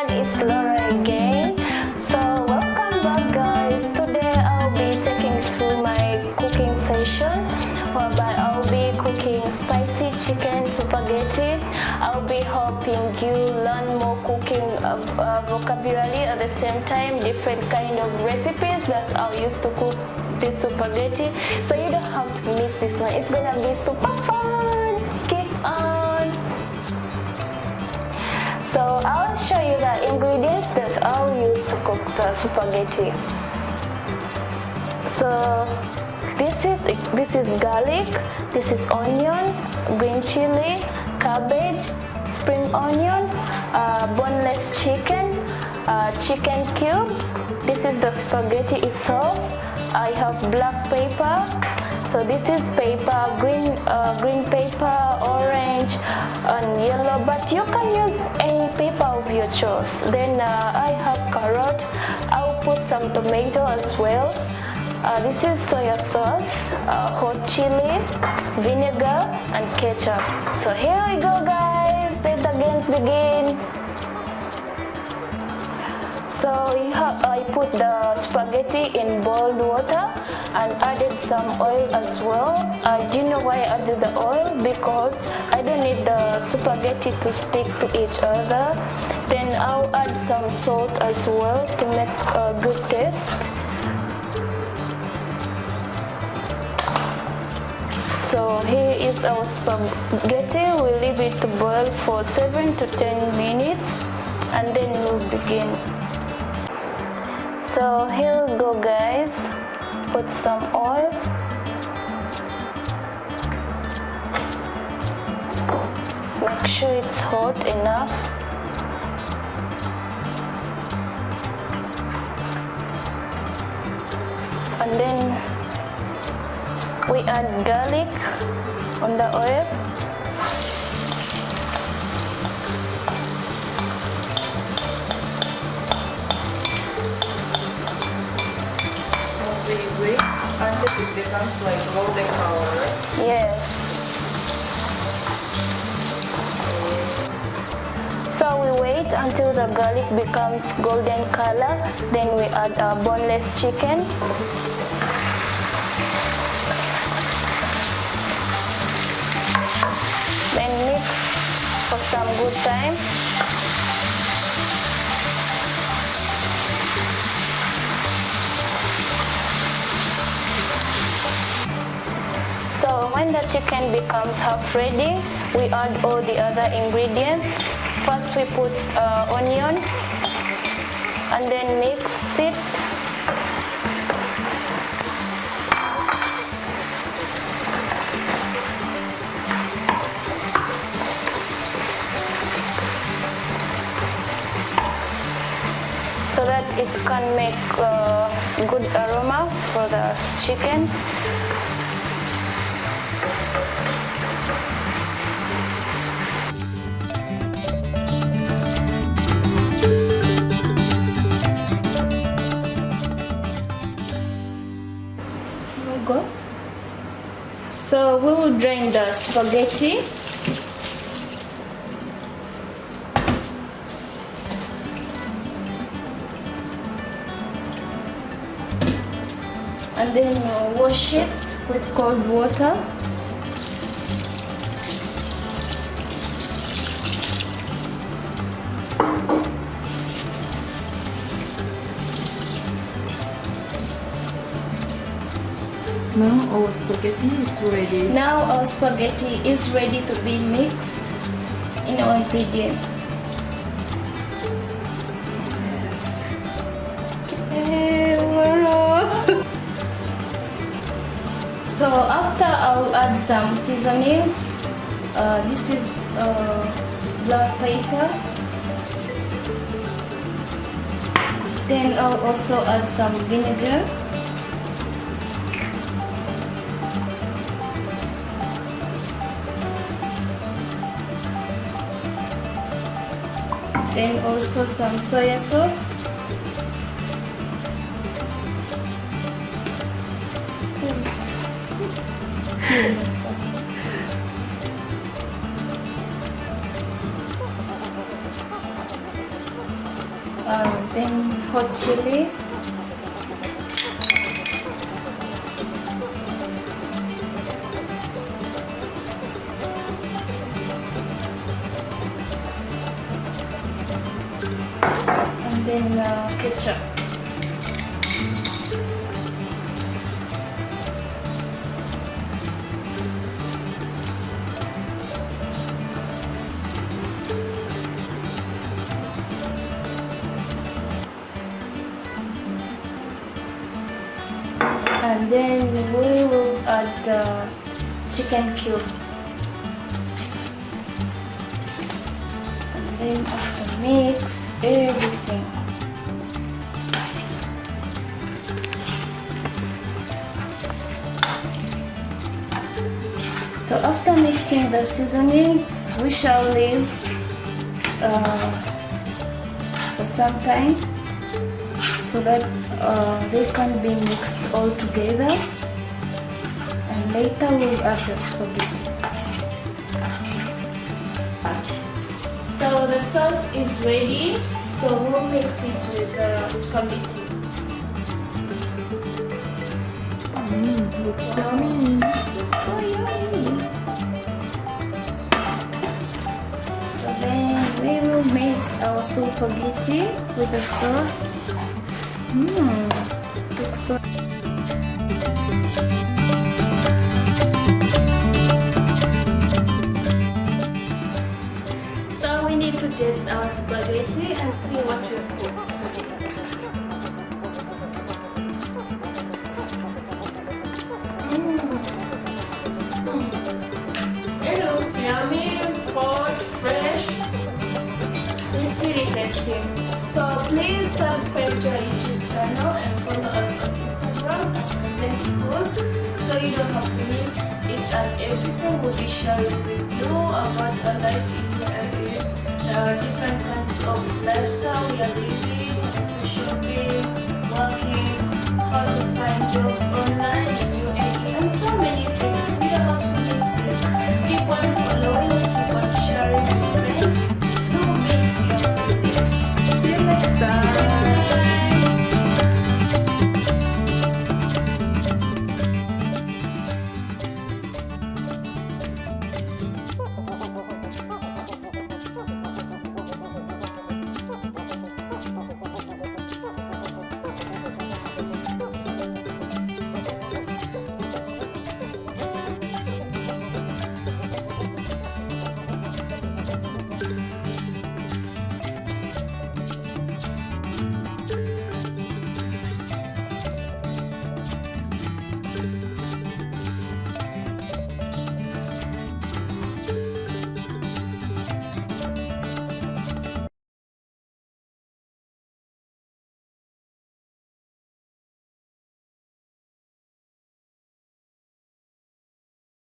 everyone, it's Laura again. So welcome back guys. Today I'll be taking through my cooking session whereby I'll be cooking spicy chicken spaghetti. I'll be helping you learn more cooking vocabulary, at the same time different kind of recipes that I'll use to cook this spaghetti, so you don't have to miss this one. It's gonna be super fun. Keep on. So I'll show you the ingredients that I'll use to cook the spaghetti. So this is garlic, this is onion, green chili, cabbage, spring onion, boneless chicken, chicken cube. This is the spaghetti itself. I have black pepper. So this is pepper, green pepper, orange, and yellow. But you can use any pepper of your choice. Then I have carrot. I'll put some tomato as well. This is soya sauce, hot chili, vinegar, and ketchup. So here we go, guys. Let the games begin. So I put the spaghetti in boiled water and added some oil as well. Do you know why I added the oil? Because I don't need the spaghetti to stick to each other. Then I'll add some salt as well to make a good taste. So here is our spaghetti. We'll leave it to boil for 7 to 10 minutes and then we'll begin. So here we go, guys. Put some oil. Make sure it's hot enough. And then we add garlic on the oil. We wait until it becomes like golden color. Yes. So we wait until the garlic becomes golden color. Then we add our boneless chicken. Then mix for some good time. So when the chicken becomes half ready, we add all the other ingredients. First we put onion and then mix it. So that it can make good aroma for the chicken. So we will drain the spaghetti. And then wash it with cold water. Now our spaghetti is ready. Now our spaghetti is ready to be mixed in our ingredients. So after I'll add some seasonings. This is black pepper. Then I'll also add some vinegar. Then also some soya sauce. Then hot chili. And then ketchup. And then we will add the chicken cube. And then after mix everything. So after mixing the seasonings, we shall leave for some time so that they can be mixed all together, and later we'll add the spaghetti. So the sauce is ready, so we'll mix it with the spaghetti. Looks yummy. So yummy! So then we will mix our spaghetti with the sauce. Looks so. So we need to taste our spaghetti and see what we've cooked. It looks yummy, hot, fresh. It's really tasty. So please subscribe to our YouTube channel and follow us on Instagram at Kasem School, so you don't have to miss each and everything we'll be sharing with you about our life in the area, different kinds of lifestyle we are living, especially working, how to find jobs.